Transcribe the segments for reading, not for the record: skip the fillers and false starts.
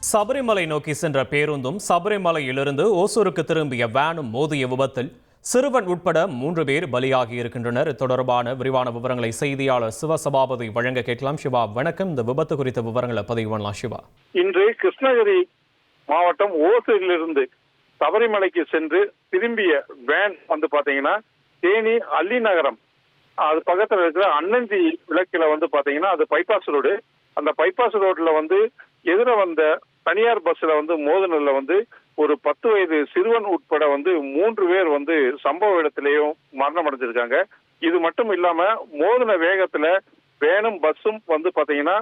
சபரிமலை நோக்கி சென்ற பேருந்தும் சபரிமலையிலிருந்து ஓசூருக்கு திரும்பிய வேனும் மோதிய விபத்தில் சிறுவன் உட்பட 3 பேர் பலியாகி இருக்கின்றனர். தொடர்பான விரிவான விவரங்களை செய்தியாளர் சிவசபாபதி வழங்க கேட்கலாம். சிவா, வணக்கம். இந்த விபத்து குறித்த விவரங்களை பதிவு பண்ணலாம். சிவா, இன்று கிருஷ்ணகிரி மாவட்டம் ஓசூரிலிருந்து சபரிமலைக்கு சென்று திரும்பிய வேன் பாத்தீங்கன்னா தேனி அள்ளி நகரம் அது பக்கத்துல இருக்கிற அன்னஞ்சி விளக்கில பாத்தீங்கன்னா அது பைபாஸ் ரோடு. அந்த பைபாஸ் ரோட்ல எதிர வந்த தனியார் பஸ்ல மோதினதுல ஒரு 10 வயது சிறுவன் உட்பட 3 பேர் சம்பவ இடத்திலேயும் மரணம் அடைஞ்சிருக்காங்க. இது மட்டும் இல்லாம மோதின வேகத்துல வேனும் பஸ்ஸும் பாத்தீங்கன்னா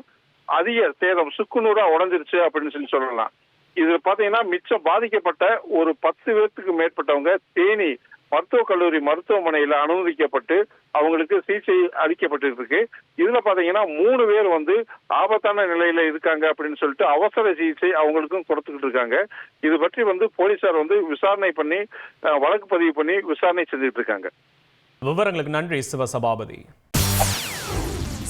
அதிக சேதம் சுக்குநூறா உடைஞ்சிருச்சு அப்படின்னு சொல்லலாம். இதுல பாத்தீங்கன்னா மிச்சம் பாதிக்கப்பட்ட ஒரு 10 பேருக்கு மேற்பட்டவங்க தேனி மருத்துவக் கல்லூரி மருத்துவமனையில அனுமதிக்கப்பட்டு அவங்களுக்கு சிகிச்சை அளிக்கப்பட்டு இருக்கு. இதுல பாத்தீங்கன்னா 3 பேர் ஆபத்தான நிலையில இருக்காங்க அப்படின்னு சொல்லிட்டு அவசர சிகிச்சை அவங்களுக்கும் கொடுத்துக்கிட்டு இருக்காங்க. இது பற்றி போலீசார் விசாரணை பண்ணி வழக்கு பதிவு பண்ணி விசாரணை செஞ்சுட்டு இருக்காங்க. விவரங்களுக்கு நன்றி சிவசபாபதி.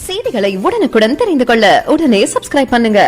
செய்திகளை உடனுக்குடன் தெரிந்து கொள்ள உடனே சப்ஸ்கிரைப் பண்ணுங்க.